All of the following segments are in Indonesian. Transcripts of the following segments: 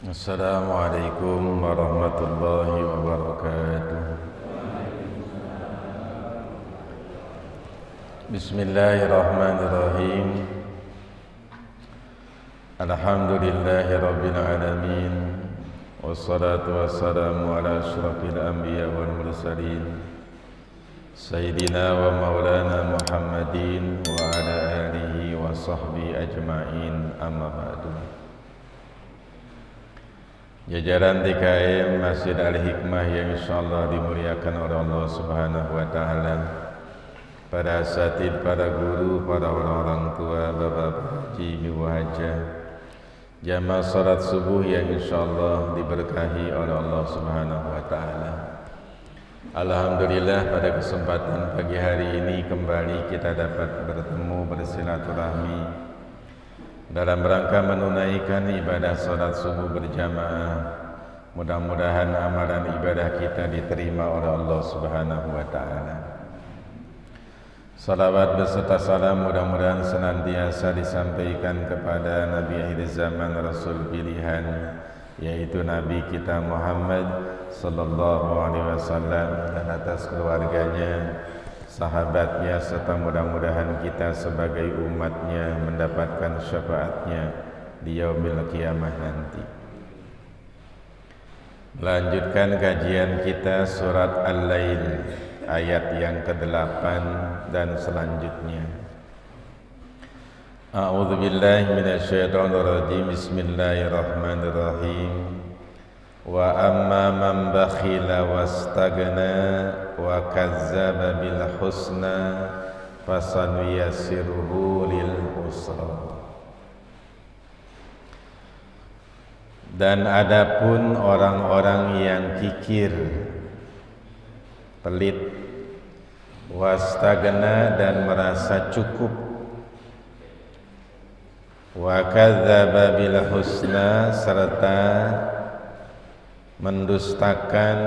Assalamualaikum warahmatullahi wabarakatuh. Bismillahirrahmanirrahim. Alhamdulillahi rabbil alamin. Wassalatu wassalamu ala asyrafil anbiya wal mursalin Sayyidina wa maulana Muhammadin wa ala alihi wa sahbihi ajma'in, amma ba'du. Jajaran TKM Masjid Al-Hikmah yang insyaallah dimuliakan oleh Allah Subhanahu wa taala, para asatid, para guru, para orang-orang tua, bapak-bapak haji, ibu hajah, jamaah salat subuh yang insyaallah diberkahi oleh Allah Subhanahu wa taala. Alhamdulillah, pada kesempatan pagi hari ini kembali kita dapat bertemu bersilaturahmi dalam rangka menunaikan ibadah salat subuh berjamaah. Mudah-mudahan amalan ibadah kita diterima oleh Allah Subhanahu wa taala. Salawat beserta salam mudah-mudahan senantiasa disampaikan kepada Nabi akhir zaman, Rasul pilihan, yaitu Nabi kita Muhammad sallallahu alaihi wasallam, dan atas keluarganya, sahabatnya, serta mudah-mudahan kita sebagai umatnya mendapatkan syafaatnya di yaumil qiyamah nanti. Melanjutkan kajian kita surat Al-Lail ayat yang ke-8 dan selanjutnya. A'udzu billahi minasyaitonir rajim. Bismillahirrahmanirrahim. Wa amma man bakhila wastagna wa kazzaba bil husna fasanuyassiruhu lil usra. Dan adapun orang-orang yang kikir, pelit, wastagna dan merasa cukup, wa kadzdzaba bil husna serta mendustakan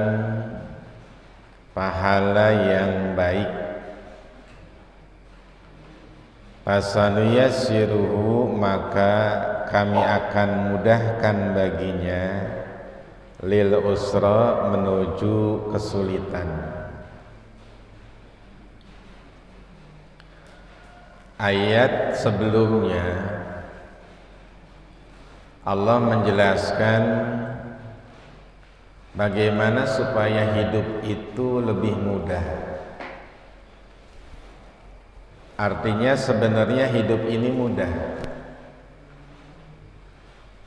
pahala yang baik, fasanuyassiruhu maka kami akan mudahkan baginya lil usra menuju kesulitan. Ayat sebelumnya Allah menjelaskan bagaimana supaya hidup itu lebih mudah. Artinya sebenarnya hidup ini mudah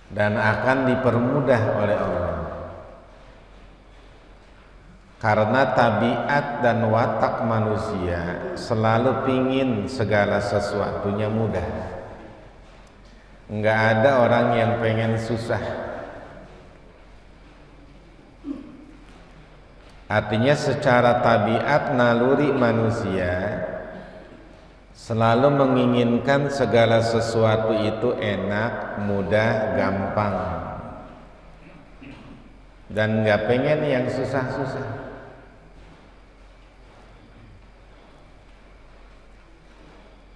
dan akan dipermudah oleh Allah, karena tabiat dan watak manusia selalu pingin segala sesuatunya mudah. Enggak ada orang yang pengen susah. Artinya secara tabiat naluri manusia selalu menginginkan segala sesuatu itu enak, mudah, gampang, dan nggak pengen yang susah-susah.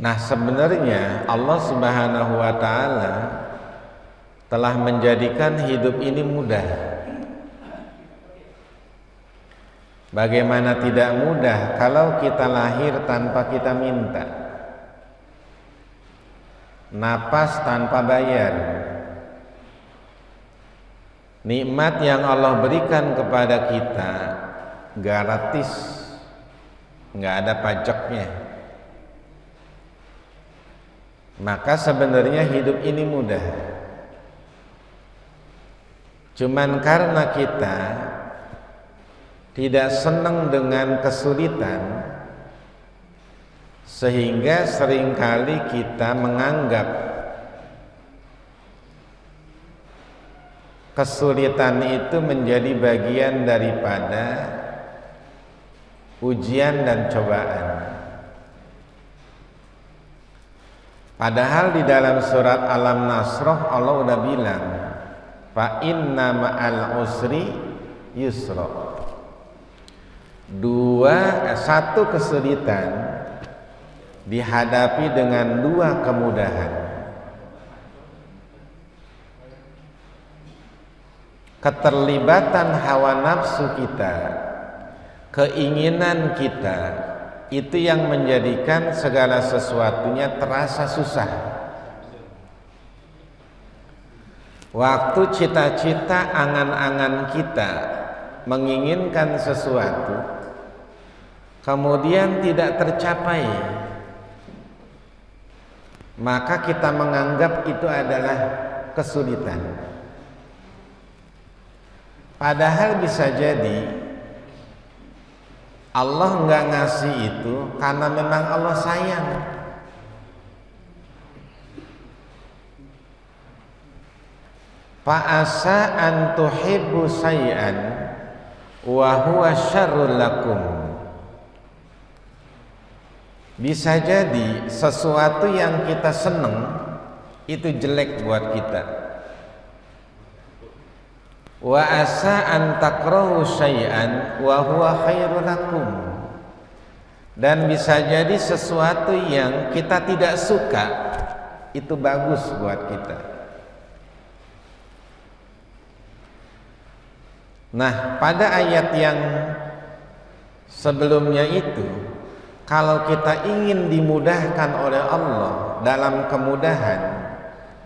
Nah, sebenarnya Allah Subhanahu wa taala telah menjadikan hidup ini mudah. Bagaimana tidak mudah kalau kita lahir tanpa kita minta, napas tanpa bayar, nikmat yang Allah berikan kepada kita gratis, nggak ada pajaknya. Maka sebenarnya hidup ini mudah. Cuman karena kita tidak senang dengan kesulitan, sehingga seringkali kita menganggap kesulitan itu menjadi bagian daripada ujian dan cobaan. Padahal di dalam surat Al-Nasrah Allah udah bilang, fa inna ma'al usri yusra. Satu kesulitan dihadapi dengan dua kemudahan. keterlibatan hawa nafsu kita, keinginan kita, itu yang menjadikan segala sesuatunya terasa susah. Waktu cita-cita, angan-angan kita menginginkan sesuatu, kemudian tidak tercapai, maka kita menganggap itu adalah kesulitan. Padahal bisa jadi Allah nggak ngasih itu karena memang Allah sayang. Fa'asa an tuhibbu syai'an wa huwa syarrul lakum. Bisa jadi sesuatu yang kita seneng itu jelek buat kita. Wa asa an takrahu syai'an wa huwa khairul lakum. Dan bisa jadi sesuatu yang kita tidak suka itu bagus buat kita. Nah, pada ayat yang sebelumnya itu, kalau kita ingin dimudahkan oleh Allah dalam kemudahan,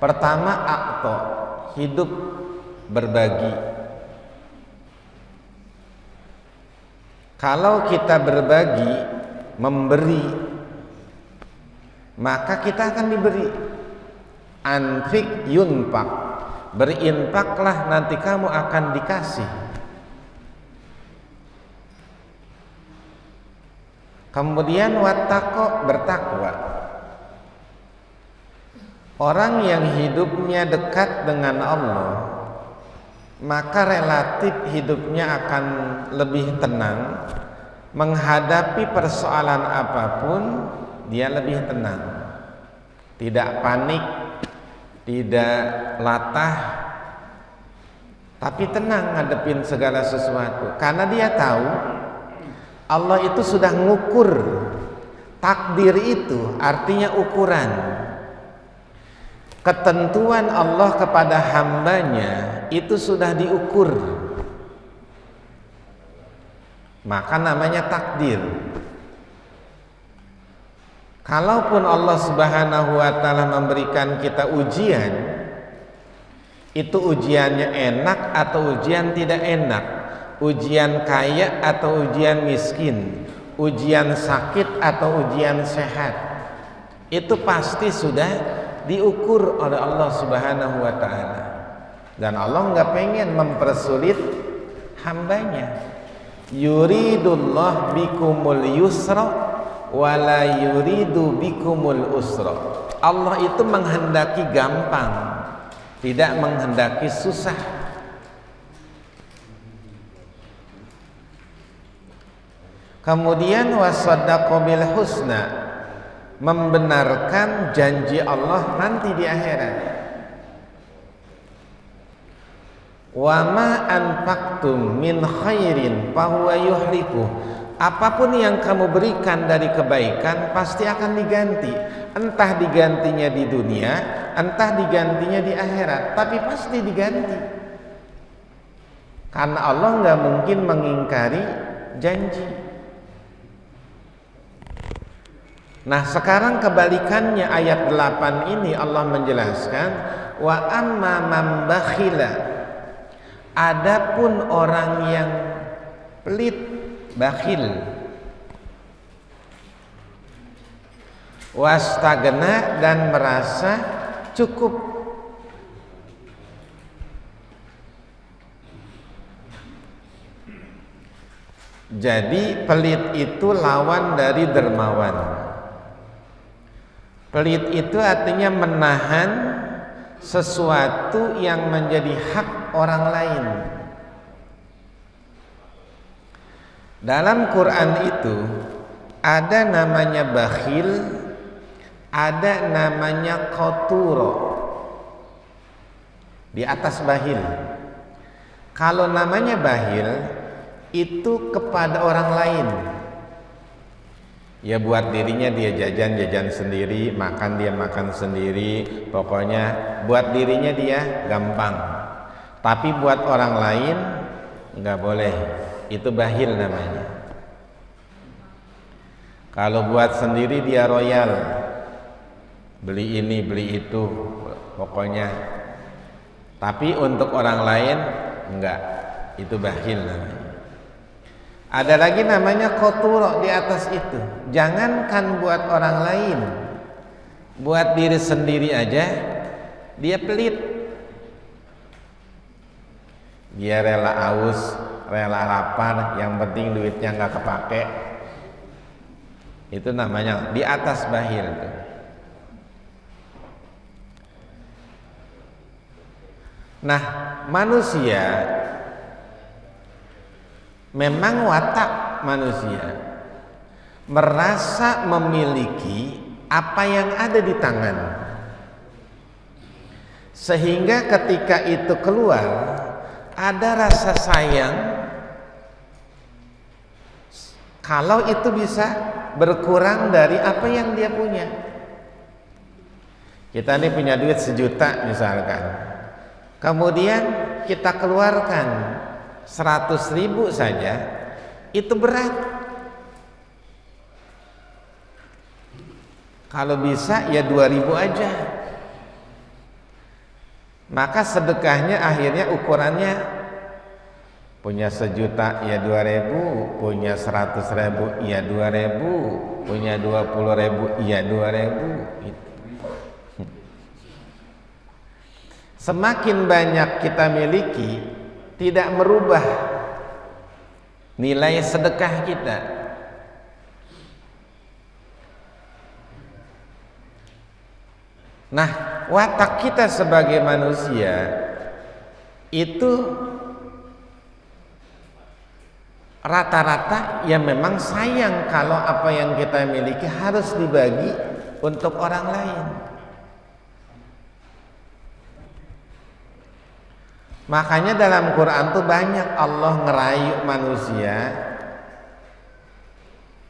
pertama akto, hidup berbagi. Kalau kita berbagi, memberi, maka kita akan diberi. Anfik yunfak, berinfaklah nanti kamu akan dikasih. Kemudian wattaqo, bertakwa. Orang yang hidupnya dekat dengan Allah, maka relatif hidupnya akan lebih tenang. Menghadapi persoalan apapun, dia lebih tenang. Tidak panik, tidak latah, tapi tenang ngadepin segala sesuatu. Karena dia tahu Allah itu sudah ngukur. Takdir itu artinya ukuran. Ketentuan Allah kepada hambanya itu sudah diukur, maka namanya takdir. Kalaupun Allah Subhanahu wa ta'ala memberikan kita ujian, itu ujiannya enak atau ujian tidak enak, ujian kaya atau ujian miskin, ujian sakit atau ujian sehat, itu pasti sudah diukur oleh Allah Subhanahu wa ta'ala. Dan Allah nggak pengen mempersulit hambanya. Yuridullah bikumul yusra wala yuridu bikumul usra. Allah itu menghendaki gampang, tidak menghendaki susah. Kemudian wasaddaqo bil husna, membenarkan janji Allah nanti di akhirat. Wa ma anfaqtum min khairin fahuwa yuhliku. Apapun yang kamu berikan dari kebaikan pasti akan diganti. Entah digantinya di dunia, entah digantinya di akhirat, tapi pasti diganti. Karena Allah nggak mungkin mengingkari janji. Nah, sekarang kebalikannya, ayat 8 ini Allah menjelaskan wa amma man bakhila. Adapun orang yang pelit, bakhil, wastagna, dan merasa cukup. Jadi pelit itu lawan dari dermawan. Pelit itu artinya menahan sesuatu yang menjadi hak orang lain. Dalam Quran itu ada namanya bakhil, ada namanya qaturo. Di atas bahil. Kalau namanya bahil itu kepada orang lain. Ya buat dirinya dia jajan sendiri, makan dia makan sendiri, pokoknya buat dirinya dia gampang. Tapi buat orang lain nggak boleh, itu bakhil namanya. Kalau buat sendiri dia royal, beli ini beli itu pokoknya. Tapi untuk orang lain enggak, itu bakhil namanya. Ada lagi namanya qoturo di atas itu. Jangankan buat orang lain, buat diri sendiri aja dia pelit. Dia rela aus, rela lapar, yang penting duitnya nggak kepake. Itu namanya di atas bakhil tuh. Nah, manusia memang watak manusia merasa memiliki apa yang ada di tangan, sehingga ketika itu keluar ada rasa sayang kalau itu bisa berkurang dari apa yang dia punya. Kita ini punya duit 1 juta misalkan, kemudian kita keluarkan 100.000 saja, itu berat. Kalau bisa ya 2.000 aja. Maka sedekahnya akhirnya ukurannya punya 1 juta ya 2.000, punya 100.000 ya 2.000, punya 20.000 ya 2.000. Gitu. Semakin banyak kita miliki, tidak merubah nilai sedekah kita. Nah, watak kita sebagai manusia itu rata-rata ya memang sayang kalau apa yang kita miliki harus dibagi untuk orang lain. Makanya dalam Quran tuh banyak Allah ngerayu manusia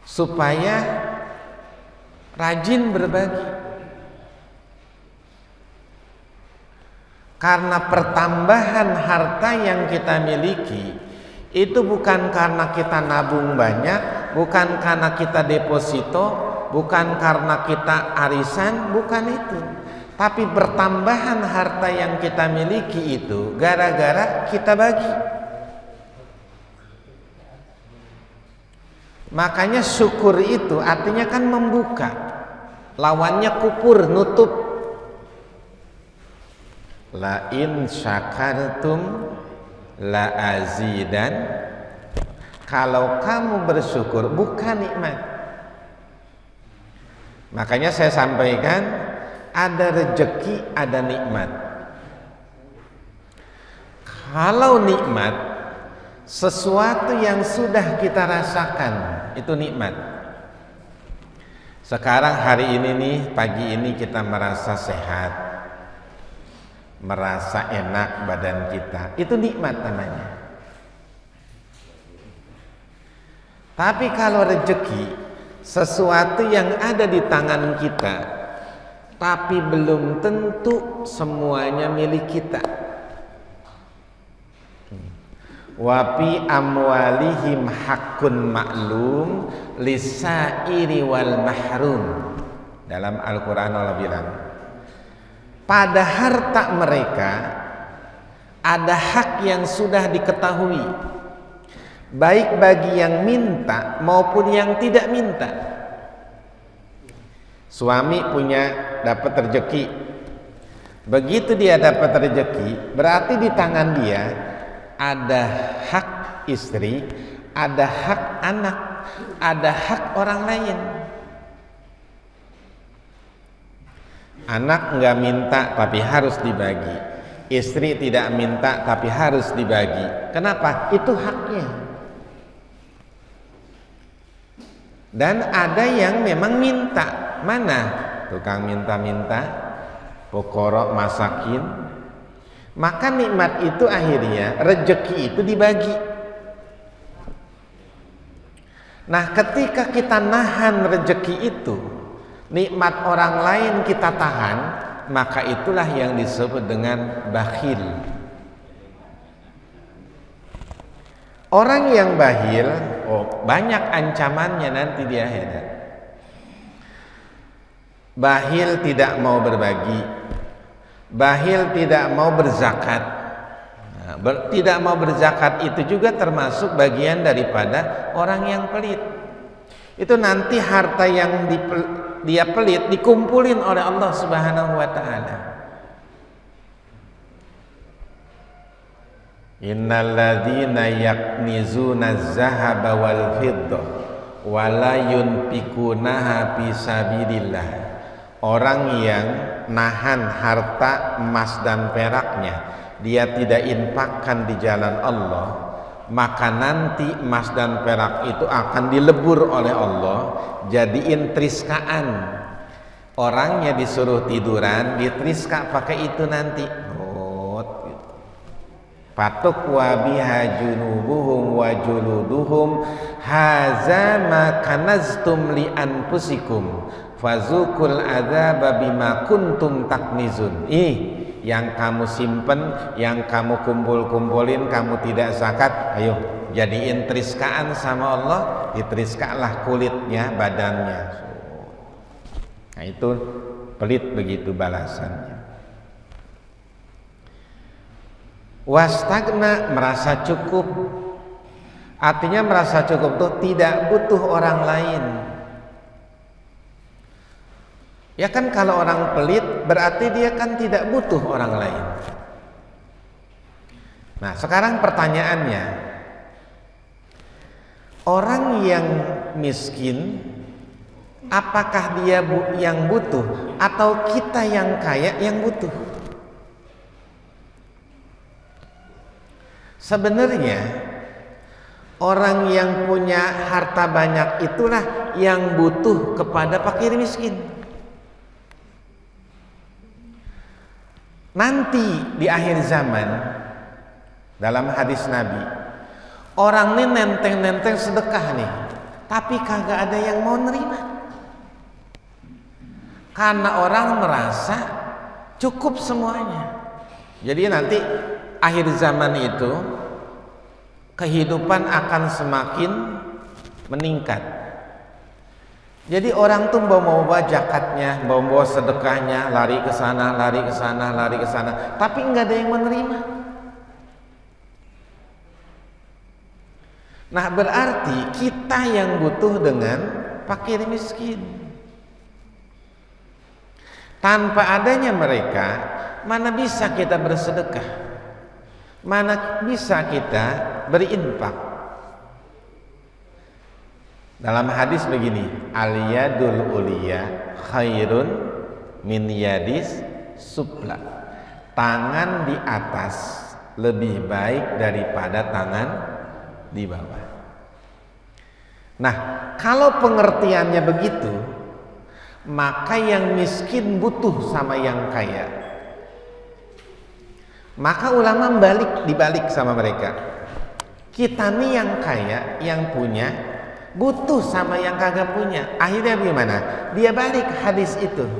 supaya rajin berbagi. Karena pertambahan harta yang kita miliki itu bukan karena kita nabung banyak, bukan karena kita deposito, bukan karena kita arisan, bukan itu. Tapi pertambahan harta yang kita miliki itu gara-gara kita bagi. Makanya syukur itu artinya kan membuka. Lawannya kufur, nutup. La in syakartum la azidan. Kalau kamu bersyukur bukan nikmat. Makanya saya sampaikan, ada rezeki, ada nikmat. Kalau nikmat, sesuatu yang sudah kita rasakan, itu nikmat. Sekarang hari ini nih, pagi ini kita merasa sehat, merasa enak badan kita, itu nikmat namanya. Tapi kalau rezeki, sesuatu yang ada di tangan kita, tapi belum tentu semuanya milik kita. Wa fi amwalihim haqqun ma'lum lisairi wal mahrum. Dalam Al-Qur'an Allah bilang, pada harta mereka ada hak yang sudah diketahui, baik bagi yang minta maupun yang tidak minta. Suami dapat rezeki, begitu dia dapat rezeki, berarti di tangan dia ada hak istri, ada hak anak, ada hak orang lain. Anak nggak minta tapi harus dibagi, istri tidak minta tapi harus dibagi. Kenapa? Itu haknya. Dan ada yang memang minta. Mana? Tukang minta-minta, pokorok masakin. Maka nikmat itu akhirnya, rezeki itu dibagi. Nah, ketika kita nahan rezeki itu, nikmat orang lain kita tahan, maka itulah yang disebut dengan bakhil. Orang yang bakhil, banyak ancamannya nanti di akhirat. Bakhil tidak mau berbagi, bakhil tidak mau berzakat. Tidak mau berzakat itu juga termasuk bagian daripada orang yang pelit. Itu nanti harta yang dia pelit dikumpulin oleh Allah Subhanahu wa taala. Innalladzina yaknizuna az-zahaba wal fiddah wa la yunfikunaha fi sabilillah. Orang yang nahan harta emas dan peraknya, dia tidak infakkan di jalan Allah, maka nanti emas dan perak itu akan dilebur oleh Allah jadiin triskaan. Orangnya disuruh tiduran, ditriska pakai itu nanti. Fatuk wa biha junubuhum wa juluduhum haza ma kanaztum li anfusikum fazukul adzaba bima kuntum taknizun. Yang kamu simpen, yang kamu kumpulin, kamu tidak zakat, ayo jadiin triskaan sama Allah, ditriskalah kulitnya, badannya. Nah itu pelit begitu balasannya. Wastagna, merasa cukup. Artinya merasa cukup tuh tidak butuh orang lain. Ya kan kalau orang pelit berarti dia kan tidak butuh orang lain. Nah sekarang pertanyaannya, orang yang miskin apakah dia yang butuh atau kita yang kaya yang butuh? Sebenarnya orang yang punya harta banyak itulah yang butuh kepada fakir miskin. Nanti di akhir zaman dalam hadis Nabi, orang ini nenteng-nenteng sedekah nih, tapi kagak ada yang mau nerima. Karena orang merasa cukup semuanya. Jadi nanti akhir zaman itu kehidupan akan semakin meningkat. Jadi orang tuh bawa zakatnya, bawa sedekahnya, lari ke sana, lari ke sana, lari ke sana, tapi nggak ada yang menerima. Nah berarti kita yang butuh dengan fakir miskin. Tanpa adanya mereka, mana bisa kita bersedekah? Mana bisa kita berinfak? Dalam hadis begini, al-yadul uliya khairun min yadis sufla. Tangan di atas lebih baik daripada tangan di bawah. Nah, kalau pengertiannya begitu, maka yang miskin butuh sama yang kaya. Maka ulama dibalik sama mereka. Kita nih yang kaya, yang punya, butuh sama yang kagak punya. Akhirnya bagaimana? Dia balik hadis itu.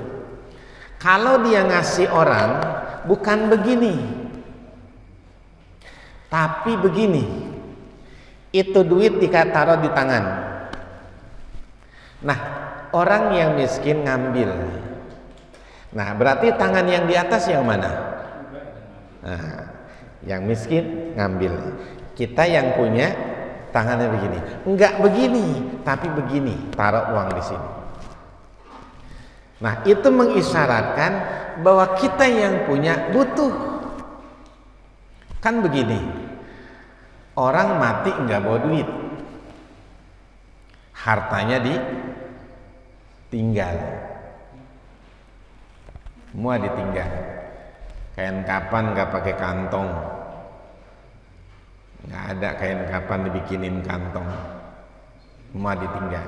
Kalau dia ngasih orang bukan begini, tapi begini, itu duit ditaruh di tangan. Nah, orang yang miskin ngambil. Nah, berarti tangan yang di atas yang mana? Nah, yang miskin ngambil. Kita yang punya tangannya begini, enggak begini, tapi begini, taruh uang di sini. Nah, itu mengisyaratkan bahwa kita yang punya butuh. Kan begini, orang mati enggak bawa duit, hartanya ditinggal, semua ditinggal. Kain kapan gak pakai kantong, nggak ada kain kapan dibikinin kantong, semua ditinggal.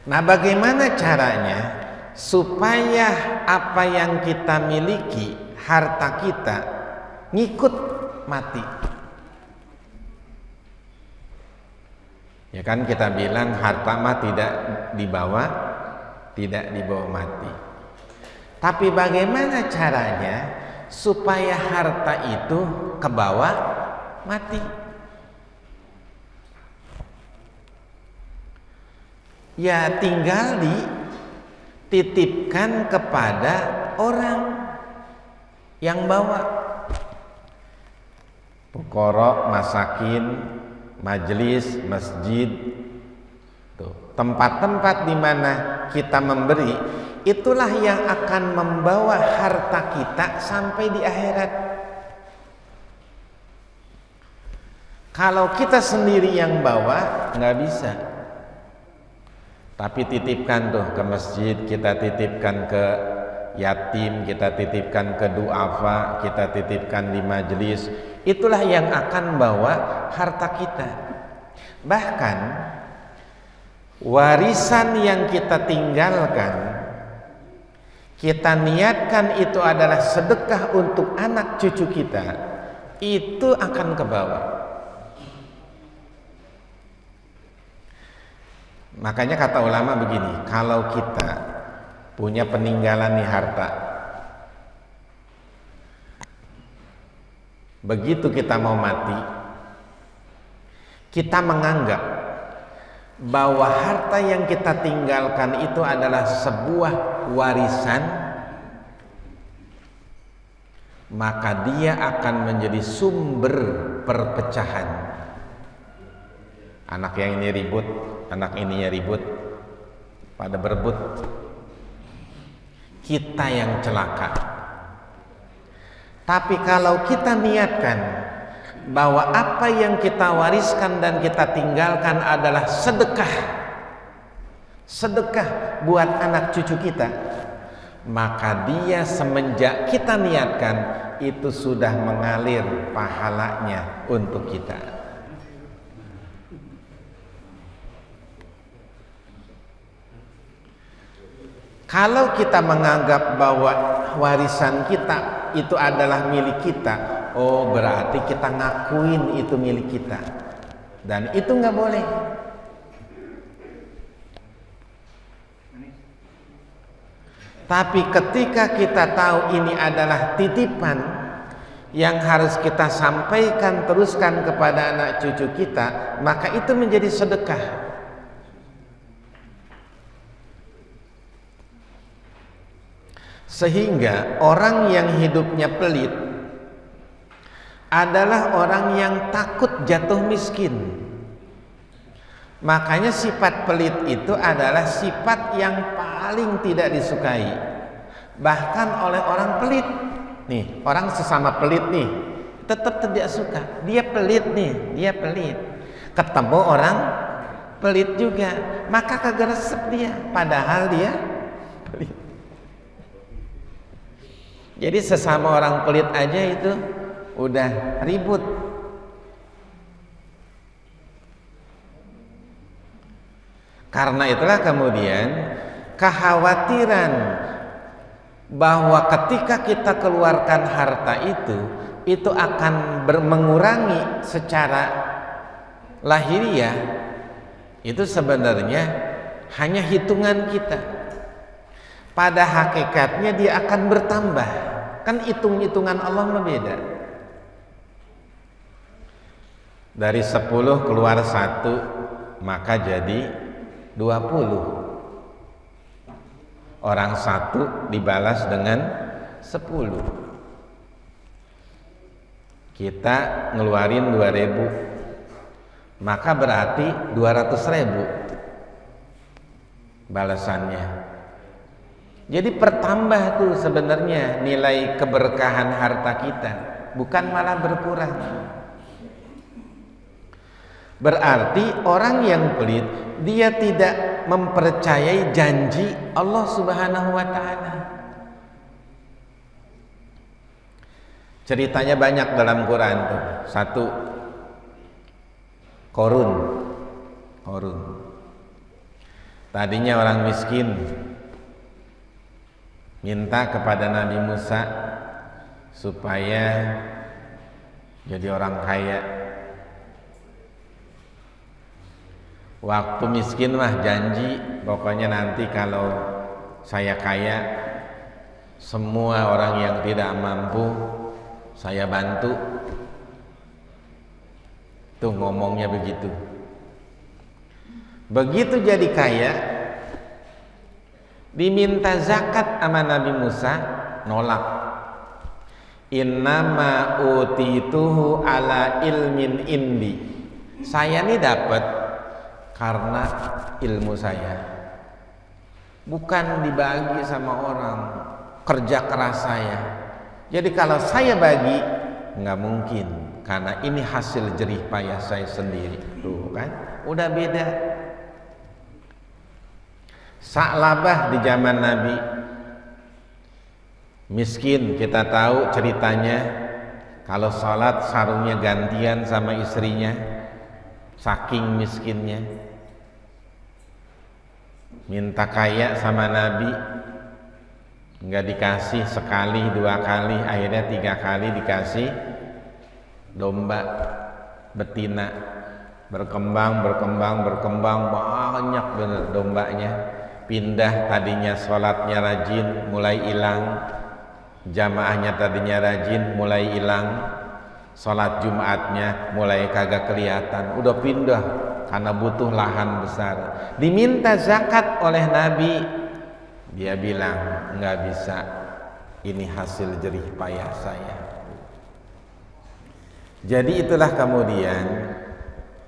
Nah bagaimana caranya supaya apa yang kita miliki, harta kita ngikut mati? Ya kan kita bilang harta mah tidak dibawa mati. Tapi bagaimana caranya supaya harta itu kebawa mati? ya tinggal dititipkan kepada orang yang bawa. Fuqara, masakin, majelis, masjid, tempat-tempat di mana kita memberi, itulah yang akan membawa harta kita sampai di akhirat. Kalau kita sendiri yang bawa, nggak bisa. Tapi titipkan tuh ke masjid, kita titipkan ke yatim, kita titipkan ke duafa, kita titipkan di majelis. Itulah yang akan bawa harta kita. Bahkan warisan yang kita tinggalkan, kita niatkan itu adalah sedekah untuk anak cucu kita, itu akan ke bawah. Makanya kata ulama begini, kalau kita punya peninggalan nih harta, begitu kita mau mati, kita menganggap bahwa harta yang kita tinggalkan itu adalah sebuah warisan, maka dia akan menjadi sumber perpecahan. Anak yang ini ribut, anak ininya ribut, pada berebut, kita yang celaka. Tapi kalau kita niatkan bahwa apa yang kita wariskan dan kita tinggalkan adalah sedekah, sedekah buat anak cucu kita, maka dia semenjak kita niatkan itu sudah mengalir pahalanya untuk kita. Kalau kita menganggap bahwa warisan kita itu adalah milik kita, oh berarti kita ngakuin itu milik kita, dan itu nggak boleh. Tapi ketika kita tahu ini adalah titipan yang harus kita sampaikan, teruskan kepada anak cucu kita, maka itu menjadi sedekah. Sehingga orang yang hidupnya pelit adalah orang yang takut jatuh miskin. Makanya sifat pelit itu adalah sifat yang paling tidak disukai, bahkan oleh orang pelit. Nih, orang sesama pelit nih tetap tidak suka. Dia pelit nih, dia pelit. Ketemu orang pelit juga, maka kagak resep dia, padahal dia pelit. Jadi sesama orang pelit aja itu udah ribut. Karena itulah kemudian kekhawatiran bahwa ketika kita keluarkan harta itu akan mengurangi secara lahiriah, itu sebenarnya hanya hitungan kita. Pada hakikatnya dia akan bertambah. Kan hitung-hitungan Allah berbeda. Dari 10 keluar 1, maka jadi 20. Orang 1 dibalas dengan 10. Kita ngeluarin 2.000, maka berarti 200.000 balasannya. Jadi pertambah tuh sebenarnya nilai keberkahan harta kita, bukan malah berkurang. Berarti orang yang pelit, dia tidak mempercayai janji Allah Subhanahu wa ta'ala. Ceritanya banyak dalam Quran tuh. 1, Korun. Tadinya orang miskin, minta kepada Nabi Musa supaya jadi orang kaya. Waktu miskin mah janji, pokoknya nanti kalau saya kaya, semua orang yang tidak mampu saya bantu. Tuh ngomongnya begitu. Begitu jadi kaya, diminta zakat sama Nabi Musa, nolak. Innama utituhu ala ilmin indi. Saya ini dapat karena ilmu saya, bukan dibagi sama orang, kerja keras saya. Jadi kalau saya bagi, nggak mungkin, karena ini hasil jerih payah saya sendiri. Tuh kan, udah beda. Sa'labah di zaman Nabi miskin, kita tahu ceritanya. Kalau sholat sarungnya gantian sama istrinya, saking miskinnya. Minta kaya sama Nabi, nggak dikasih sekali, 2 kali, akhirnya 3 kali dikasih domba betina. Berkembang banyak bener dombanya. Pindah, tadinya sholatnya rajin mulai hilang, jamaahnya tadinya rajin mulai hilang, sholat Jumatnya mulai kagak kelihatan, udah pindah karena butuh lahan besar. Diminta zakat oleh Nabi, dia bilang nggak bisa, ini hasil jerih payah saya. Jadi itulah kemudian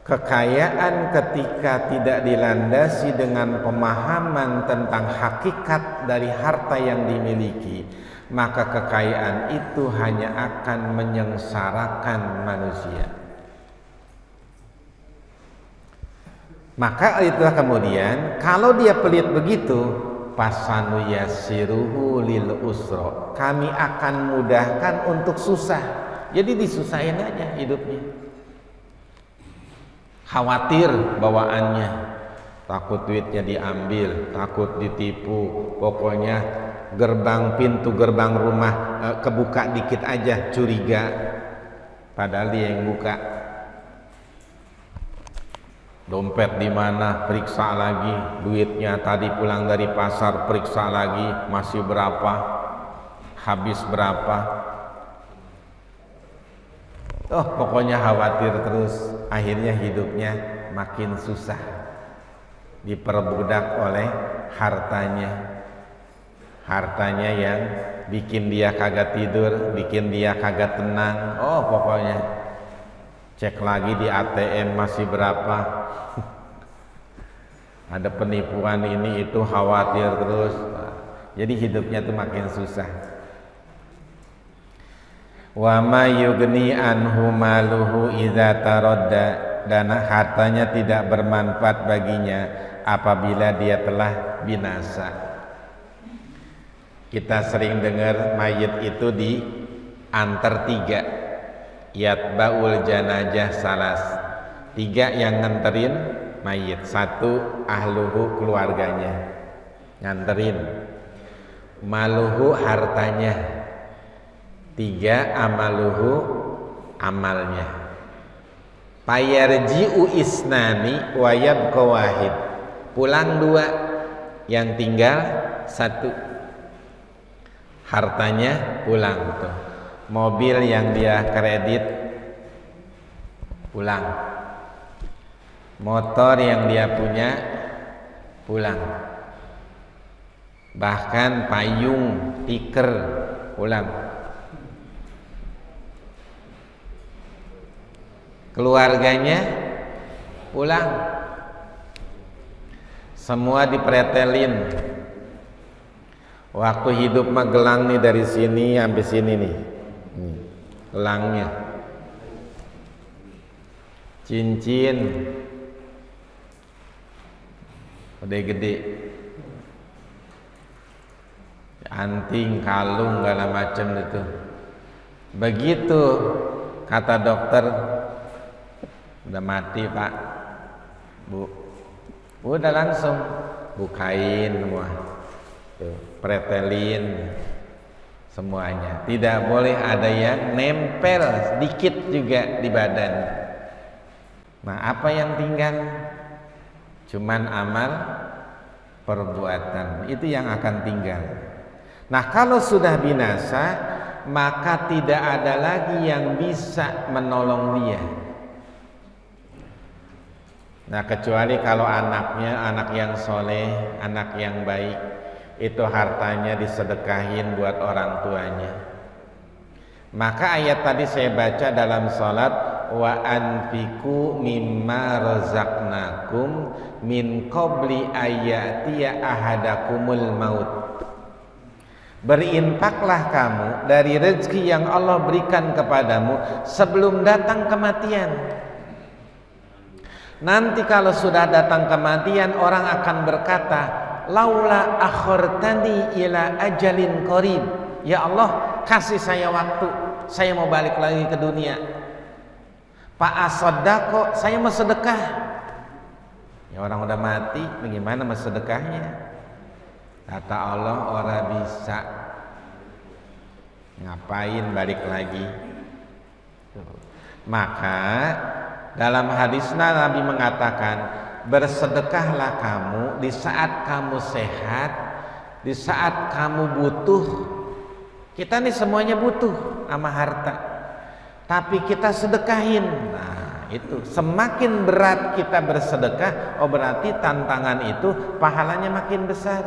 kekayaan ketika tidak dilandasi dengan pemahaman tentang hakikat dari harta yang dimiliki, maka kekayaan itu hanya akan menyengsarakan manusia. Maka itulah kemudian kalau dia pelit begitu, pasanu yasiruhu lil usra, kami akan mudahkan untuk susah. Jadi disusahin aja hidupnya. Khawatir bawaannya, takut duitnya diambil, takut ditipu, pokoknya pintu gerbang rumah kebuka dikit aja curiga, padahal dia yang buka. Dompet di mana, periksa lagi. Duitnya tadi pulang dari pasar, periksa lagi, masih berapa, habis berapa. Oh, pokoknya khawatir terus, akhirnya hidupnya makin susah, diperbudak oleh hartanya yang bikin dia kagak tidur, bikin dia kagak tenang. Oh, pokoknya cek lagi di ATM masih berapa. Ada penipuan ini itu, khawatir terus. Jadi hidupnya tuh makin susah. Wa ma yugni anhu maluhu idza taradda, dan hartanya tidak bermanfaat baginya apabila dia telah binasa. Kita sering dengar mayit itu diantar 3, yatba'ul janajah salas, 3 yang nganterin mayit, 1 ahluhu keluarganya nganterin, maluhu hartanya, 3 amaluhu amalnya. Payarji'u isnani wa yabqa wahid, pulang 2, yang tinggal 1. Hartanya pulang tuh. Mobil yang dia kredit pulang. Motor yang dia punya pulang. Bahkan payung, tikar pulang. Keluarganya pulang, semua dipretelin. Waktu hidup mah gelang nih dari sini sampai sini nih, gelangnya, cincin gede-gede, anting, kalung, segala macam itu. Begitu kata dokter, udah mati Pak, Bu, udah langsung bukain semua, tuh, pretelin semuanya. Tidak boleh ada yang nempel sedikit juga di badan. Nah, apa yang tinggal? Cuman amal perbuatan, itu yang akan tinggal. Nah, kalau sudah binasa, maka tidak ada lagi yang bisa menolong dia. Nah, kecuali kalau anaknya anak yang soleh, anak yang baik, itu hartanya disedekahin buat orang tuanya. Maka ayat tadi saya baca dalam sholat, wa anfiqu mimma razaqnakum min qabli ayyatiya ahadakumul maut. Berinfaklah kamu dari rezeki yang Allah berikan kepadamu sebelum datang kematian. Nanti kalau sudah datang kematian, orang akan berkata, laula akhortani ila ajalin qarib. Ya Allah, kasih saya waktu, saya mau balik lagi ke dunia. Pak asoddaqo, saya mau sedekah. Ya orang udah mati, bagaimana mau sedekahnya? Kata Allah, ora bisa. Ngapain balik lagi? Maka dalam hadisnya Nabi mengatakan, bersedekahlah kamu di saat kamu sehat, di saat kamu butuh. Kita nih semuanya butuh sama harta, tapi kita sedekahin. Nah itu, semakin berat kita bersedekah, oh berarti tantangan itu pahalanya makin besar.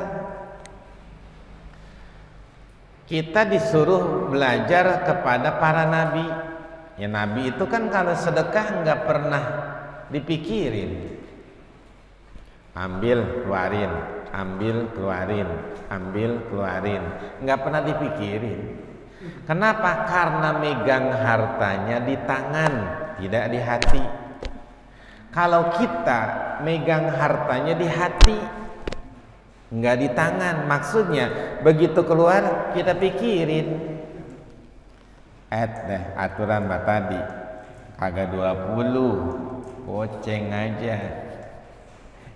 Kita disuruh belajar kepada para nabi. Ya nabi itu kan kalau sedekah nggak pernah dipikirin. Ambil keluarin, ambil keluarin, ambil keluarin, nggak pernah dipikirin. Kenapa? Karena megang hartanya di tangan, tidak di hati. Kalau kita megang hartanya di hati, nggak di tangan, maksudnya begitu keluar kita pikirin. Deh aturan mbak tadi kagak 20, goceng aja,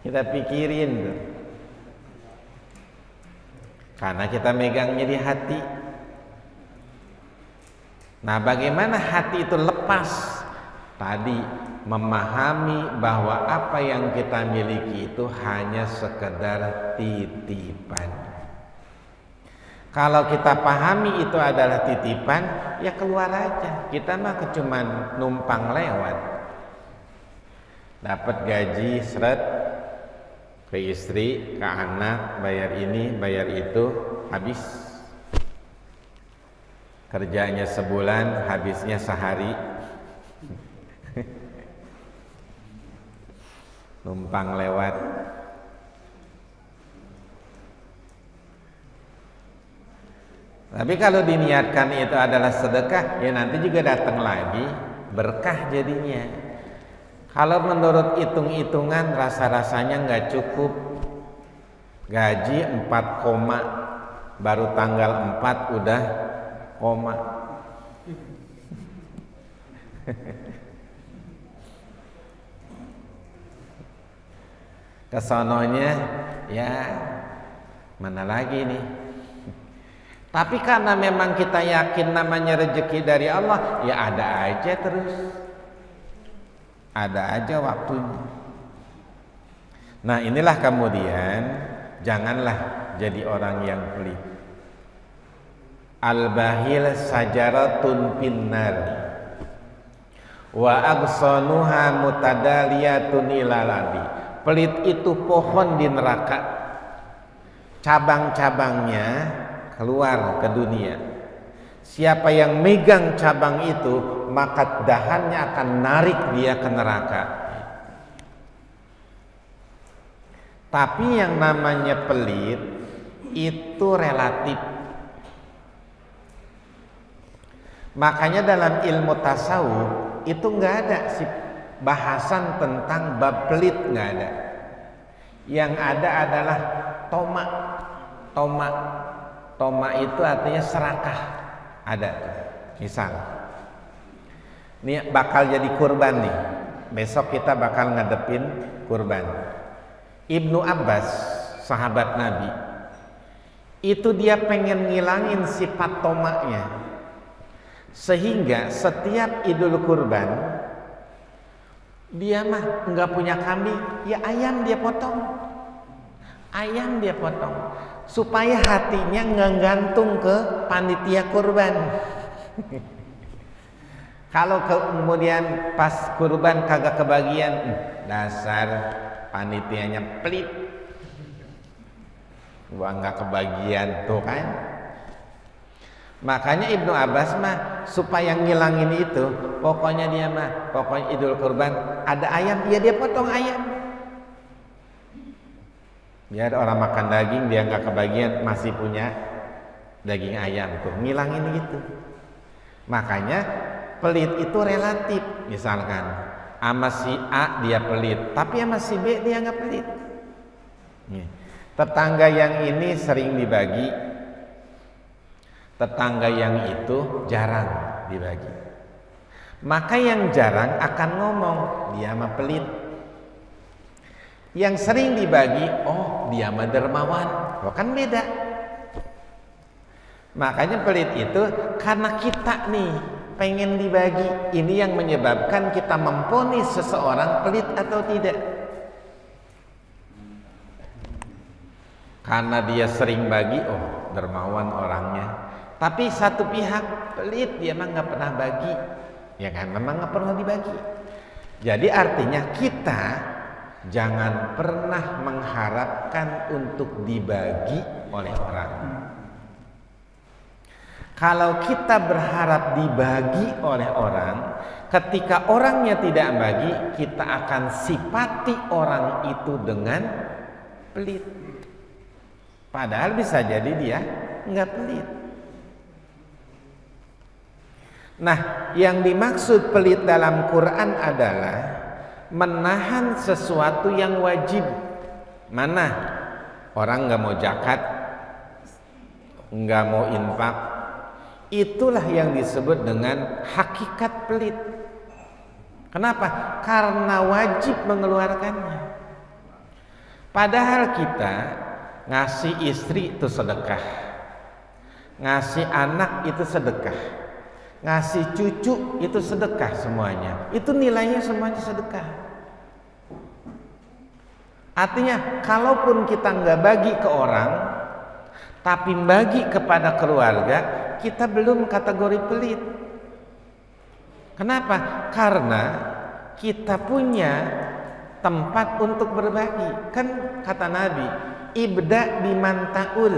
kita pikirin tuh. Karena kita megangnya di hati. Nah bagaimana hati itu lepas? Tadi memahami bahwa apa yang kita miliki itu hanya sekedar titipan. Kalau kita pahami itu adalah titipan, ya keluar aja. Kita mah cuman numpang lewat. Dapat gaji seret, ke istri, ke anak, bayar ini, bayar itu, habis. Kerjanya sebulan, habisnya sehari. Numpang lewat. Tapi kalau diniatkan itu adalah sedekah, ya nanti juga datang lagi, berkah jadinya. Kalau menurut hitung-hitungan rasa-rasanya nggak cukup. Gaji 4, baru tanggal 4 udah koma. Kesononya ya mana lagi nih. Tapi karena memang kita yakin namanya rezeki dari Allah, ya ada aja terus. Ada aja waktunya. Nah inilah kemudian janganlah jadi orang yang pelit. Al-bahil sajaratun pinnar wa agsanuha mutadaliyatun ilalabi. Pelit itu pohon di neraka, cabang-cabangnya keluar ke dunia. Siapa yang megang cabang itu, maka dahannya akan narik dia ke neraka. Tapi yang namanya pelit itu relatif. Makanya dalam ilmu tasawuf itu nggak ada sih bahasan tentang bab pelit, nggak ada. Yang ada adalah toma. Toma itu artinya serakah. Ada. Misal, ini bakal jadi kurban nih. Besok kita bakal ngadepin kurban. Ibnu Abbas, sahabat Nabi, itu dia pengen ngilangin sifat tomaknya, sehingga setiap idul kurban dia mah nggak punya kambing, ya ayam dia potong. Ayam dia potong supaya hatinya nggak gantung ke panitia kurban. Kalau kemudian pas kurban kagak kebagian, dasar panitianya pelit, gua nggak kebagian tuh kan. Makanya Ibnu Abbas mah supaya ngilangin itu, pokoknya Idul Kurban ada ayam, ya dia potong ayam. Biar orang makan daging dia nggak kebagian, masih punya daging ayam tuh, ngilangin gitu. Makanya pelit itu relatif. Misalkan sama si A dia pelit, tapi sama si B dia nggak pelit. Tetangga yang ini sering dibagi, tetangga yang itu jarang dibagi. Maka yang jarang akan ngomong dia mah pelit. Yang sering dibagi, oh dia mah dermawan. Oh, kan beda. Makanya pelit itu karena kita nih pengen dibagi. Ini yang menyebabkan kita memvonis seseorang pelit atau tidak. Karena dia sering bagi, oh dermawan orangnya. Tapi satu pihak pelit, dia mah nggak pernah bagi, ya kan? Memang nggak pernah dibagi. Jadi artinya kita jangan pernah mengharapkan untuk dibagi oleh orang. Kalau kita berharap dibagi oleh orang, ketika orangnya tidak bagi, kita akan sifati orang itu dengan pelit. Padahal bisa jadi dia nggak pelit. Nah, yang dimaksud pelit dalam Quran adalah menahan sesuatu yang wajib. Mana? Orang nggak mau zakat, nggak mau infak. Itulah yang disebut dengan hakikat pelit. Kenapa? Karena wajib mengeluarkannya. Padahal kita ngasih istri itu sedekah, ngasih anak itu sedekah, ngasih cucu itu sedekah, semuanya itu nilainya semuanya sedekah. Artinya kalaupun kita nggak bagi ke orang tapi bagi kepada keluarga, kita belum kategori pelit. Kenapa? Karena kita punya tempat untuk berbagi. Kan kata Nabi, ibda biman ta'ul,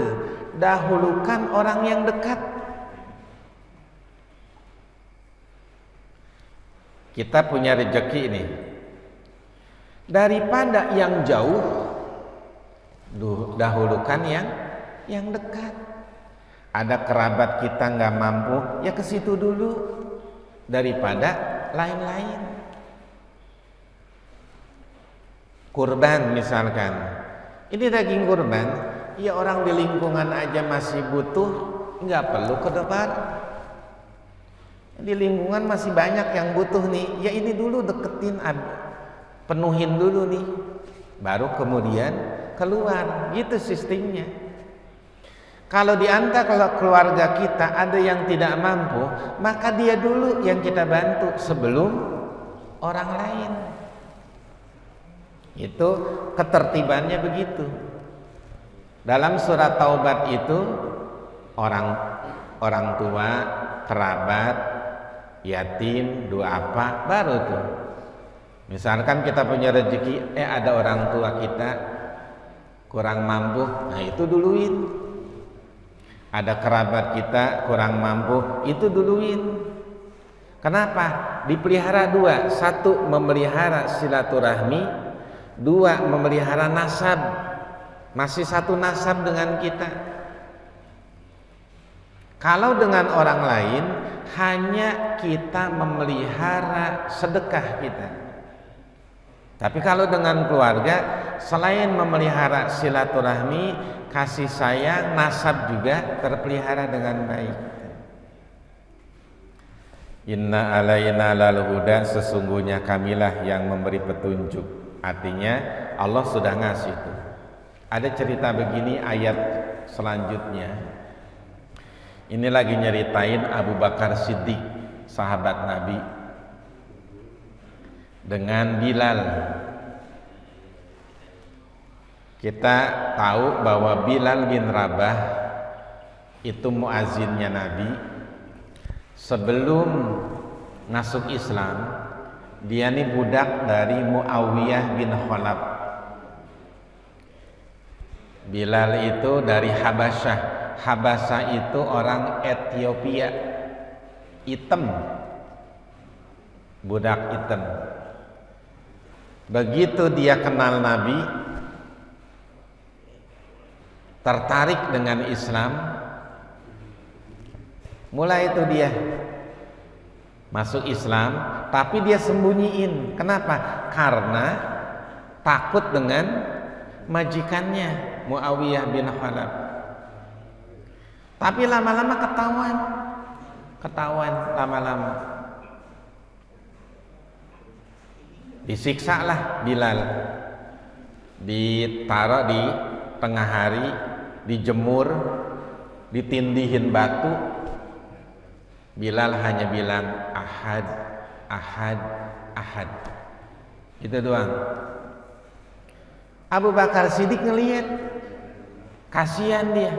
dahulukan orang yang dekat. Kita punya rezeki ini, daripada yang jauh, dahulukan yang dekat. Ada kerabat kita nggak mampu, ya ke situ dulu daripada lain-lain. Kurban misalkan, ini daging kurban, ya orang di lingkungan aja masih butuh, nggak perlu ke depan. Di lingkungan masih banyak yang butuh nih, ya ini dulu deketin, penuhin dulu nih, baru kemudian keluar. Gitu sistemnya. Kalau di antara keluarga kita ada yang tidak mampu, maka dia dulu yang kita bantu sebelum orang lain. Itu ketertibannya begitu. Dalam surat Taubat itu orang tua, kerabat, yatim, dua apa, baru tuh. Misalkan kita punya rezeki, ada orang tua kita kurang mampu, nah itu duluin. Ada kerabat kita kurang mampu, itu duluin. Kenapa? Dipelihara dua. Satu, memelihara silaturahmi. Dua, memelihara nasab. Masih satu nasab dengan kita. Kalau dengan orang lain, hanya kita memelihara sedekah kita. Tapi kalau dengan keluarga, selain memelihara silaturahmi, kasih sayang, nasab juga terpelihara dengan baik. Inna alaina lal huda, sesungguhnya kamilah yang memberi petunjuk. Artinya Allah sudah ngasih itu. Ada cerita begini, ayat selanjutnya. Ini lagi nyeritain Abu Bakar Siddiq, sahabat Nabi, dengan Bilal. Kita tahu bahwa Bilal bin Rabah itu muazzinnya Nabi. Sebelum masuk Islam. Dia ini budak dari Muawiyah bin Khalaf. Bilal itu dari Habasyah. Habasyah itu orang Ethiopia, hitam, budak hitam. Begitu dia kenal Nabi, tertarik dengan Islam, mulai itu dia masuk Islam, tapi dia sembunyiin. Kenapa? Karena takut dengan majikannya Muawiyah bin Khalaf. Tapi lama-lama ketahuan lama-lama. Disiksa lah Bilal, ditaruh di tengah hari, dijemur, ditindihin batu. Bilal hanya bilang ahad, ahad, ahad. Itu doang. Abu Bakar Siddiq ngelihat, kasihan dia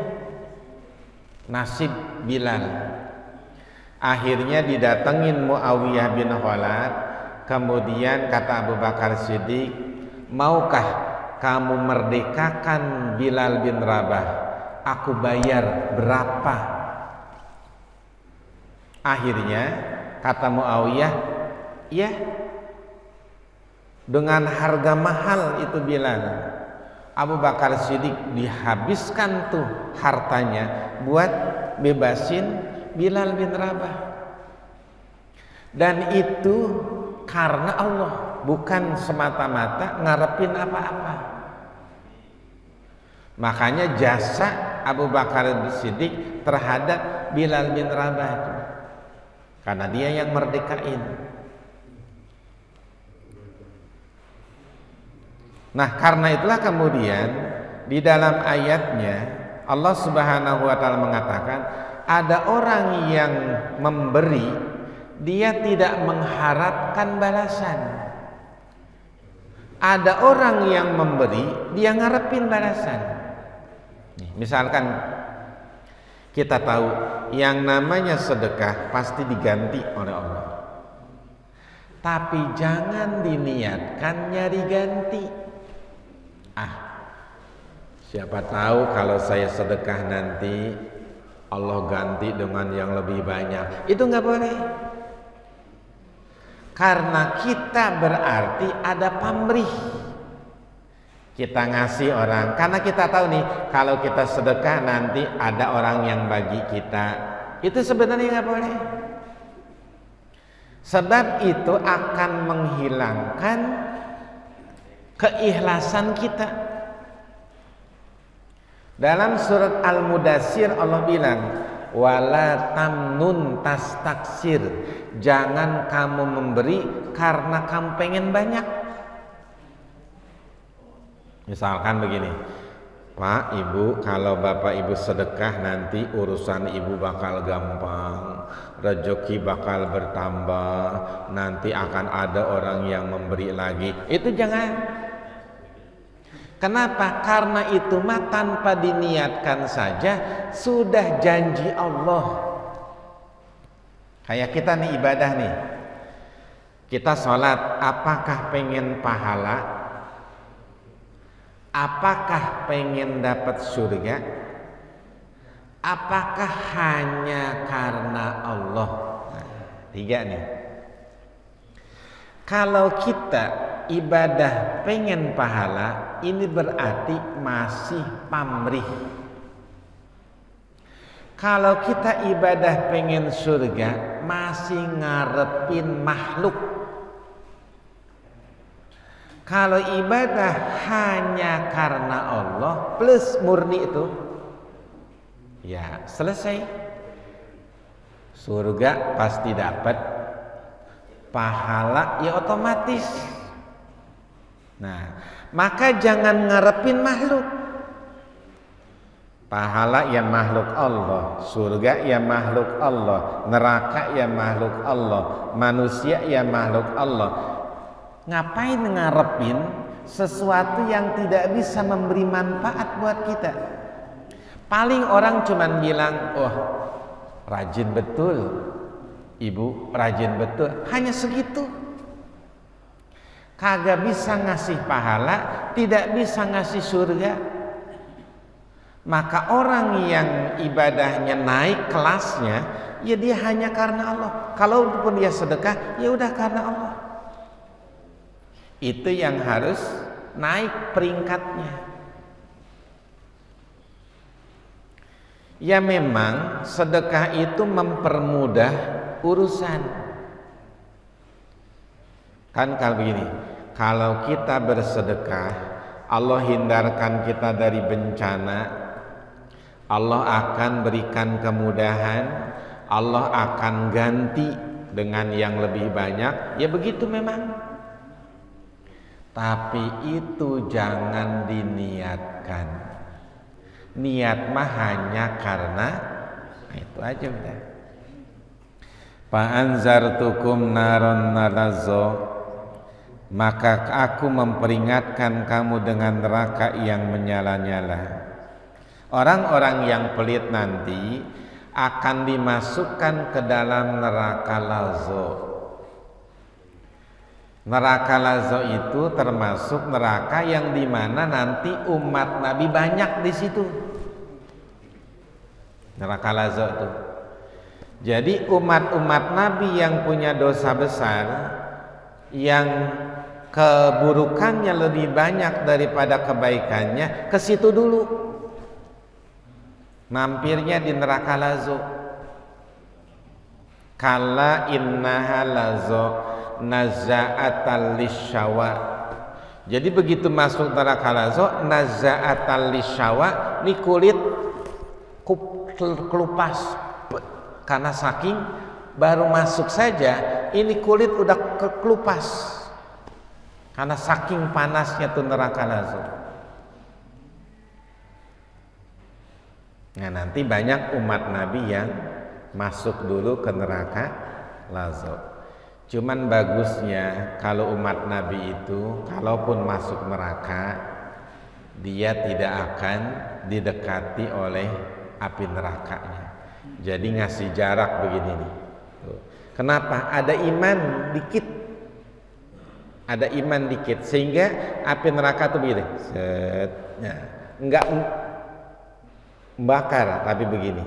nasib Bilal. Akhirnya didatengin Muawiyah bin Khalaf. Kemudian kata Abu Bakar Siddiq, maukah kamu merdekakan Bilal bin Rabah? Aku bayar berapa? Akhirnya kata Muawiyah, ya, dengan harga mahal itu Bilal. Abu Bakar Siddiq dihabiskan tuh hartanya buat bebasin Bilal bin Rabah. Dan itu karena Allah, bukan semata-mata ngarepin apa-apa. Makanya jasa Abu Bakar Siddiq terhadap Bilal bin Rabah itu, karena dia yang merdekain. Nah, karena itulah kemudian di dalam ayatnya Allah Subhanahu wa taala mengatakan, ada orang yang memberi, dia tidak mengharapkan balasan. Ada orang yang memberi, dia ngarepin balasan. Misalkan kita tahu yang namanya sedekah pasti diganti oleh Allah. Tapi jangan diniatkan nyari ganti. Siapa tahu kalau saya sedekah nanti Allah ganti dengan yang lebih banyak. Itu nggak boleh. Karena kita berarti ada pamrih. Kita ngasih orang, karena kita tahu nih, kalau kita sedekah nanti ada orang yang bagi kita. Itu sebenarnya nggak boleh. Sebab itu akan menghilangkan keikhlasan kita. Dalam surat Al-Mudassir Allah bilang, wala tamnun tastaksir, jangan kamu memberi karena kamu pengen banyak. Misalkan begini, Pak, Ibu, kalau Bapak Ibu sedekah nanti urusan Ibu bakal gampang, rezeki bakal bertambah, nanti akan ada orang yang memberi lagi. Itu jangan. Kenapa? Karena itu mah tanpa diniatkan saja sudah janji Allah. Kayak kita nih ibadah nih, kita sholat, apakah pengen pahala? Apakah pengen dapat surga? Apakah hanya karena Allah? Tiga nih. Kalau kita ibadah pengen pahala, ini berarti masih pamrih. Kalau kita ibadah pengen surga, masih ngarepin makhluk. Kalau ibadah hanya karena Allah plus murni itu, ya selesai. Surga pasti dapat, pahala ya otomatis. Nah, maka jangan ngarepin makhluk. Pahala ya makhluk Allah, surga ya makhluk Allah, neraka ya makhluk Allah, manusia ya makhluk Allah. Ngapain ngarepin sesuatu yang tidak bisa memberi manfaat buat kita? Paling orang cuman bilang, oh rajin betul, ibu rajin betul, hanya segitu. Kagak bisa ngasih pahala, tidak bisa ngasih surga. Maka orang yang ibadahnya naik kelasnya, ya dia hanya karena Allah. Kalaupun dia sedekah, ya udah karena Allah. Itu yang harus naik peringkatnya. Ya memang sedekah itu mempermudah urusan. Kan kalau begini, kalau kita bersedekah, Allah hindarkan kita dari bencana, Allah akan berikan kemudahan, Allah akan ganti dengan yang lebih banyak. Ya begitu memang. Tapi itu jangan diniatkan. Niat mah hanya karena itu aja udah. Fa anzartukum naron narazo, maka aku memperingatkan kamu dengan neraka yang menyala-nyala. Orang-orang yang pelit nanti akan dimasukkan ke dalam neraka lazo. Neraka lazo itu termasuk neraka yang dimana nanti umat Nabi banyak di situ. Neraka lazo itu. Jadi umat-umat Nabi yang punya dosa besar, yang keburukannya lebih banyak daripada kebaikannya, ke situ dulu. Mampirnya di neraka lazo. Kala innaha lazo naza'atal lisyawa. Jadi begitu masuk neraka lazo, naza'atal lisyawa, ini kulit kelupas karena saking baru masuk saja ini kulit udah kelupas karena saking panasnya tuh neraka lazo. Nah nanti banyak umat Nabi yang masuk dulu ke neraka lazo. Cuman bagusnya kalau umat Nabi itu kalaupun masuk neraka, dia tidak akan didekati oleh api nerakanya. Jadi ngasih jarak begini nih. Kenapa? Ada iman dikit. Ada iman dikit sehingga api neraka tuh begini. Set. Nah, enggak membakar tapi begini.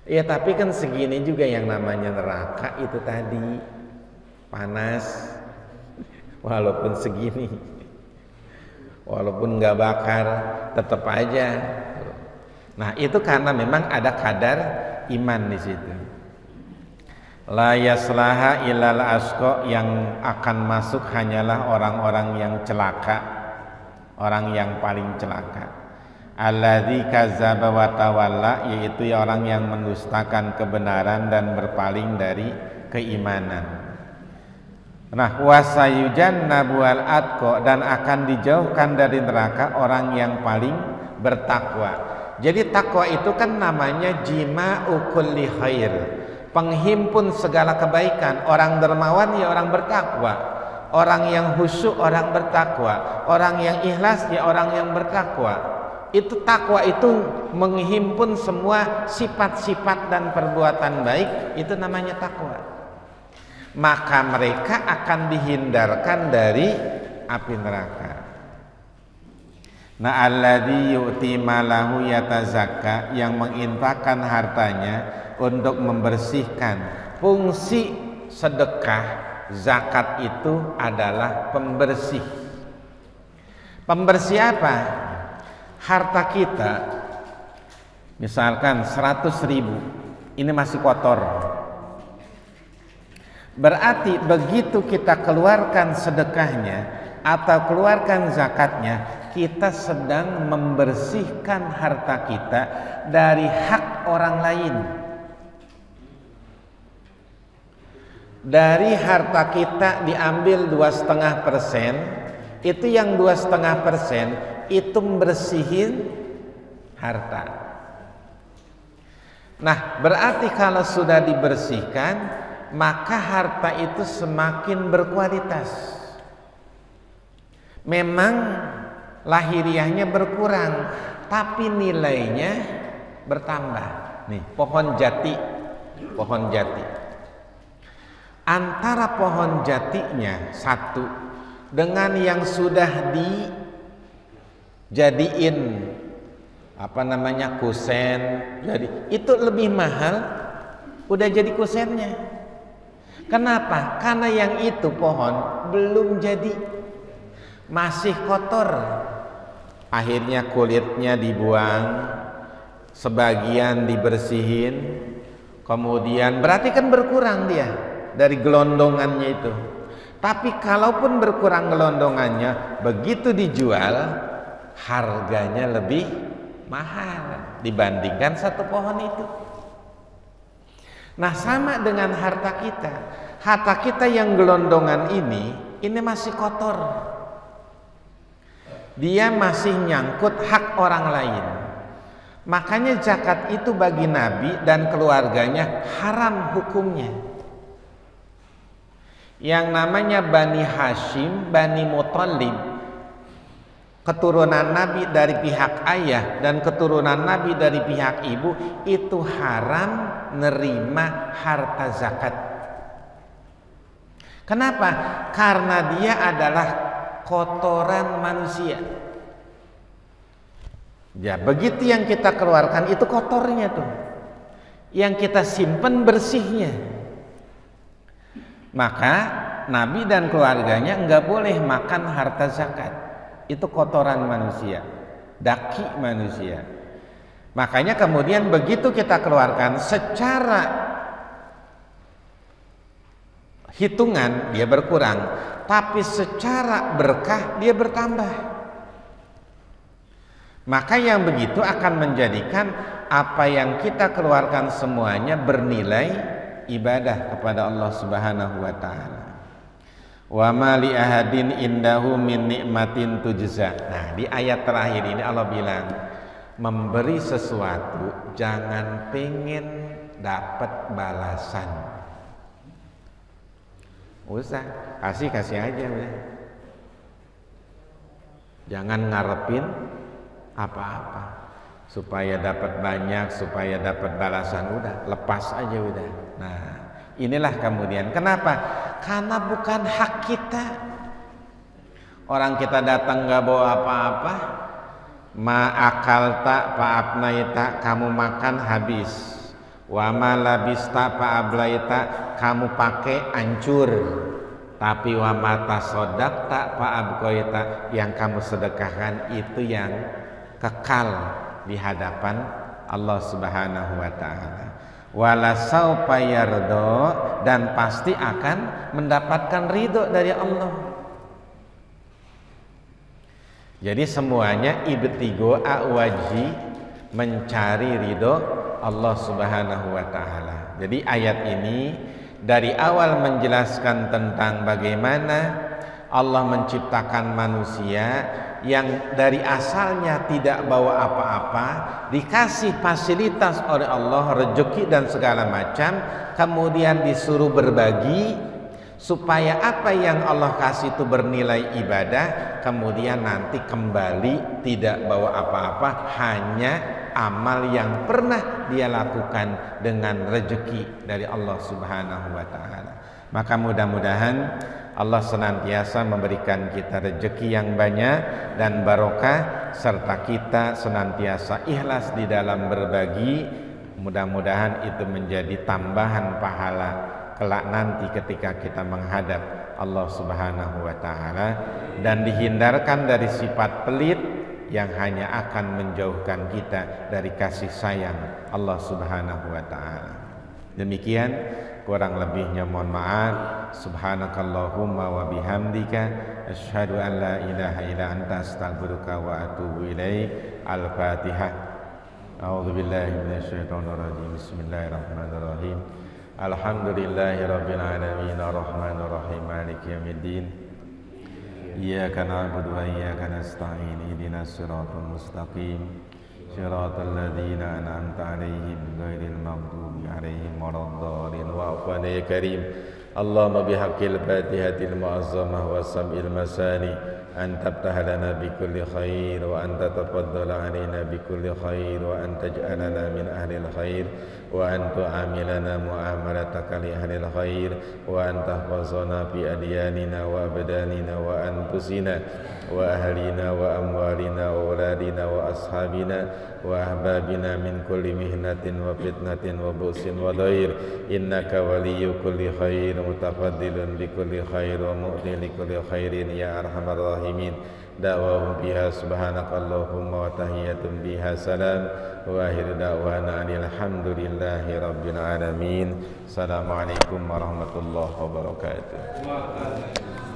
Ya tapi kan segini juga yang namanya neraka itu tadi panas walaupun segini, walaupun nggak bakar tetap aja. Nah itu karena memang ada kadar iman di situ. La yaslaha ilal asqa, yang akan masuk hanyalah orang-orang yang celaka, orang yang paling celaka. Alladzi kadzdzaba wa tawalla, yaitu orang yang mendustakan kebenaran dan berpaling dari keimanan. Nah, wasayujannabu al-atqa, dan akan dijauhkan dari neraka orang yang paling bertakwa. Jadi takwa itu kan namanya jima'u kulli khair, penghimpun segala kebaikan. Orang dermawan ya orang bertakwa, orang yang khusyuk orang bertakwa, orang yang ikhlas ya orang yang bertakwa. Itu takwa itu menghimpun semua sifat-sifat dan perbuatan baik, itu namanya takwa. Maka mereka akan dihindarkan dari api neraka. Nah, alladzi yu'ti malahu yatazakka, yang menginfakkan hartanya untuk membersihkan. Fungsi sedekah zakat itu adalah pembersih. Pembersih apa? Harta kita misalkan 100.000, ini masih kotor. Berarti begitu kita keluarkan sedekahnya atau keluarkan zakatnya, kita sedang membersihkan harta kita dari hak orang lain. Dari harta kita diambil 2,5%, itu yang 2,5% itu membersihin harta. Nah, berarti kalau sudah dibersihkan, maka harta itu semakin berkualitas. Memang lahiriahnya berkurang, tapi nilainya bertambah. Nih, pohon jati pohon jati. Antara pohon jatinya satu dengan yang sudah dijadiin kusen, jadi itu lebih mahal, udah jadi kusennya. Kenapa? Karena yang itu pohon belum jadi, masih kotor. Akhirnya kulitnya dibuang, sebagian dibersihin, kemudian berarti kan berkurang dia dari gelondongannya itu. Tapi kalaupun berkurang gelondongannya, begitu dijual harganya lebih mahal dibandingkan satu pohon itu. Nah, sama dengan harta kita. Harta kita yang gelondongan ini masih kotor. Dia masih nyangkut hak orang lain. Makanya zakat itu bagi Nabi dan keluarganya haram hukumnya. Yang namanya Bani Hashim, Bani Muttalib, keturunan Nabi dari pihak ayah dan keturunan Nabi dari pihak ibu, itu haram nerima harta zakat. Kenapa? Karena dia adalah kotoran manusia. Ya, begitu yang kita keluarkan itu kotornya tuh. Yang kita simpen bersihnya. Maka Nabi dan keluarganya enggak boleh makan harta zakat. Itu kotoran manusia, daki manusia. Makanya kemudian begitu kita keluarkan secara hitungan dia berkurang, tapi secara berkah dia bertambah. Maka yang begitu akan menjadikan apa yang kita keluarkan semuanya bernilai ibadah kepada Allah Subhanahu wa taala. Wa ma li ahadin indahu min nikmatin tujza. Nah, di ayat terakhir ini Allah bilang, memberi sesuatu jangan pengen dapat balasan. Usah, kasih aja udah. Jangan ngarepin apa-apa supaya dapat banyak, supaya dapat balasan, udah lepas aja udah. Nah, inilah kemudian kenapa? Karena bukan hak kita. Orang kita datang nggak bawa apa-apa, ma'akal tak pa'abnaita, kamu makan habis, wa ma labista pa'ablaita, kamu pakai hancur, tapi wa mata sodak tak pa'abkoita, yang kamu sedekahkan itu yang kekal di hadapan Allah Subhanahu wa ta'ala. Wala saufa yardo, dan pasti akan mendapatkan ridho dari Allah. Jadi semuanya ibtigo awaji, mencari ridho Allah Subhanahu wa ta'ala. Jadi ayat ini dari awal menjelaskan tentang bagaimana Allah menciptakan manusia yang dari asalnya tidak bawa apa-apa, dikasih fasilitas oleh Allah, rezeki dan segala macam, kemudian disuruh berbagi supaya apa yang Allah kasih itu bernilai ibadah, kemudian nanti kembali tidak bawa apa-apa, hanya amal yang pernah dia lakukan dengan rezeki dari Allah Subhanahu wa ta'ala. Maka mudah-mudahan Allah senantiasa memberikan kita rezeki yang banyak dan barokah, serta kita senantiasa ikhlas di dalam berbagi. Mudah-mudahan itu menjadi tambahan pahala kelak nanti ketika kita menghadap Allah Subhanahu wa ta'ala, dan dihindarkan dari sifat pelit yang hanya akan menjauhkan kita dari kasih sayang Allah Subhanahu wa ta'ala. Demikian, kurang lebihnya mohon maaf. Subhanakallahumma wa bihamdika asyhadu an la ilaha illa anta astaghfiruka wa atubu ilaik. Al-Fatihah. A'udzu billahi minasyaitonir rajim. Bismillahirrahmanirrahim. Alhamdulillahi rabbil alamin arrahmanir rahim maliki yaumiddin. Iyyaka na'budu wa iyyaka nasta'in. Ihdinas siratal mustaqim. Siratal ladzina an'amta 'alaihim ghairil maghdubi 'alaihim waladdallin. Wa'fu 'anna ya karim. Allahumma bihaqqil fatihatil mu'azzamah wa sam'il masani an tabtah lana bikulli khair wa an tatafaddala alaina bikulli khair wa an taj'alana min ahlil khair wa an tu'amilana mu'amalataka li ahlil khair wa an tahfazana fi adyanina wa abdanina wa anfusina wa ahlina wa amwalina wa auladina wa ashabina wa ahbabina min kulli mihnatin wa fitnatin wa bu'sin wa dhair innaka waliyyu kulli khair mutafaddilun bi kulli khair wa mu'ti li kulli khairin ya arhamar rahimin da'wahum biha subhanakallahumma wa tahiyyatun biha salam wa akhir da'wana alhamdulillahi rabbil alamin. Assalamualaikum warahmatullahi wabarakatuh.